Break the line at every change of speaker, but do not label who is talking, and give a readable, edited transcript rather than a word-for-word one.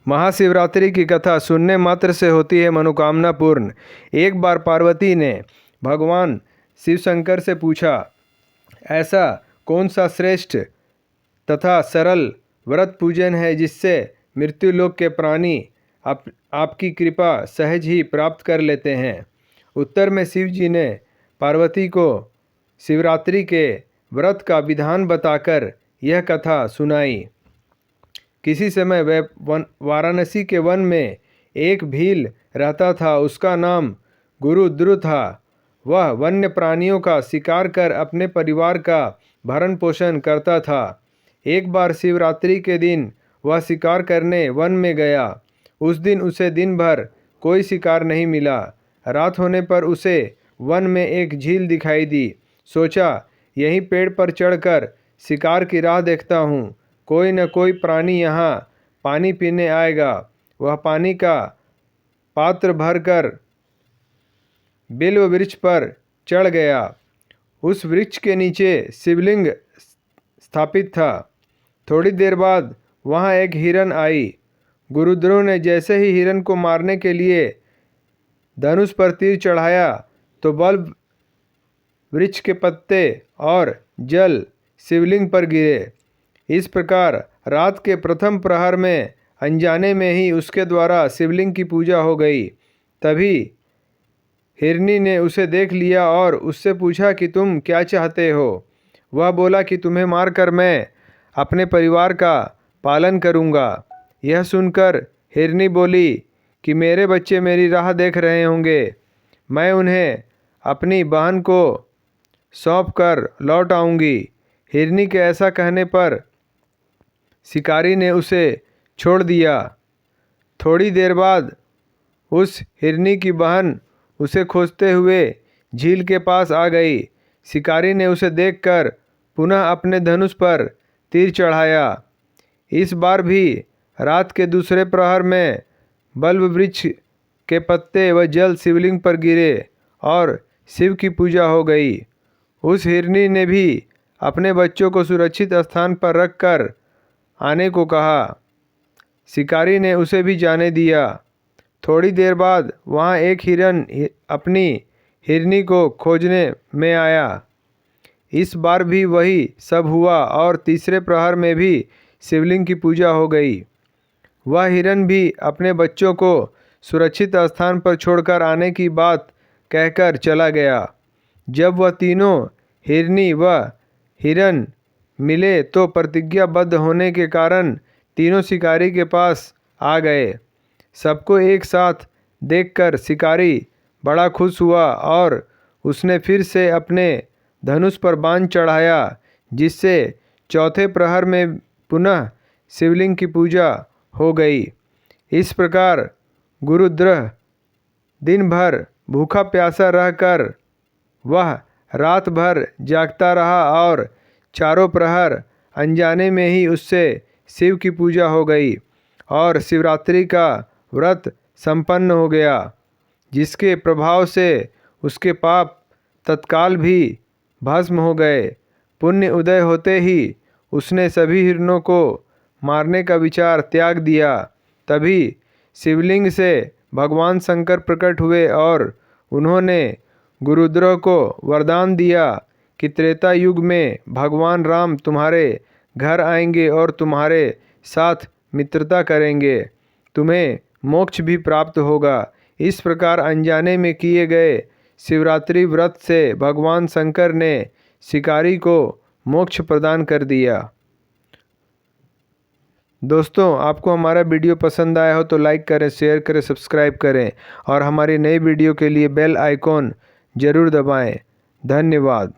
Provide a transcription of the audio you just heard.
महाशिवरात्रि की कथा सुनने मात्र से होती है मनोकामना पूर्ण। एक बार पार्वती ने भगवान शिव शंकर से पूछा, ऐसा कौन सा श्रेष्ठ तथा सरल व्रत पूजन है जिससे मृत्युलोक के प्राणी आपकी कृपा सहज ही प्राप्त कर लेते हैं। उत्तर में शिव जी ने पार्वती को शिवरात्रि के व्रत का विधान बताकर यह कथा सुनाई। किसी समय वह वाराणसी के वन में एक भील रहता था। उसका नाम गुरुद्र था। वह वन्य प्राणियों का शिकार कर अपने परिवार का भरण पोषण करता था। एक बार शिवरात्रि के दिन वह शिकार करने वन में गया। उस दिन उसे दिन भर कोई शिकार नहीं मिला। रात होने पर उसे वन में एक झील दिखाई दी। सोचा, यहीं पेड़ पर चढ़कर शिकार की राह देखता हूँ। कोई न कोई प्राणी यहाँ पानी पीने आएगा। वह पानी का पात्र भरकर बिल्व वृक्ष पर चढ़ गया। उस वृक्ष के नीचे शिवलिंग स्थापित था। थोड़ी देर बाद वहाँ एक हिरन आई। गुरुद्रों ने जैसे ही हिरन को मारने के लिए धनुष पर तीर चढ़ाया तो बल्ब वृक्ष के पत्ते और जल शिवलिंग पर गिरे। इस प्रकार रात के प्रथम प्रहर में अनजाने में ही उसके द्वारा शिवलिंग की पूजा हो गई। तभी हिरनी ने उसे देख लिया और उससे पूछा कि तुम क्या चाहते हो। वह बोला कि तुम्हें मारकर मैं अपने परिवार का पालन करूंगा। यह सुनकर हिरनी बोली कि मेरे बच्चे मेरी राह देख रहे होंगे। मैं उन्हें अपनी बहन को सौंप कर लौट आऊँगी। हिरनी के ऐसा कहने पर शिकारी ने उसे छोड़ दिया। थोड़ी देर बाद उस हिरनी की बहन उसे खोजते हुए झील के पास आ गई। शिकारी ने उसे देखकर पुनः अपने धनुष पर तीर चढ़ाया। इस बार भी रात के दूसरे प्रहर में बल्ब वृक्ष के पत्ते व जल शिवलिंग पर गिरे और शिव की पूजा हो गई। उस हिरनी ने भी अपने बच्चों को सुरक्षित स्थान पर रखकर आने को कहा। शिकारी ने उसे भी जाने दिया। थोड़ी देर बाद वहाँ एक हिरन अपनी हिरनी को खोजने में आया। इस बार भी वही सब हुआ और तीसरे प्रहर में भी शिवलिंग की पूजा हो गई। वह हिरन भी अपने बच्चों को सुरक्षित स्थान पर छोड़कर आने की बात कहकर चला गया। जब वह तीनों हिरनी व हिरन मिले तो प्रतिज्ञाबद्ध होने के कारण तीनों शिकारी के पास आ गए। सबको एक साथ देखकर शिकारी बड़ा खुश हुआ और उसने फिर से अपने धनुष पर बाण चढ़ाया, जिससे चौथे प्रहर में पुनः शिवलिंग की पूजा हो गई। इस प्रकार गुरुद्र दिन भर भूखा प्यासा रहकर वह रात भर जागता रहा और चारों प्रहर अनजाने में ही उससे शिव की पूजा हो गई और शिवरात्रि का व्रत संपन्न हो गया, जिसके प्रभाव से उसके पाप तत्काल भी भस्म हो गए। पुण्य उदय होते ही उसने सभी हिरणों को मारने का विचार त्याग दिया। तभी शिवलिंग से भगवान शंकर प्रकट हुए और उन्होंने गुरुद्र को वरदान दिया कि त्रेता युग में भगवान राम तुम्हारे घर आएंगे और तुम्हारे साथ मित्रता करेंगे। तुम्हें मोक्ष भी प्राप्त होगा। इस प्रकार अनजाने में किए गए शिवरात्रि व्रत से भगवान शंकर ने शिकारी को मोक्ष प्रदान कर दिया। दोस्तों, आपको हमारा वीडियो पसंद आया हो तो लाइक करें, शेयर करें, सब्सक्राइब करें और हमारी नई वीडियो के लिए बेल आइकॉन ज़रूर दबाएं। धन्यवाद।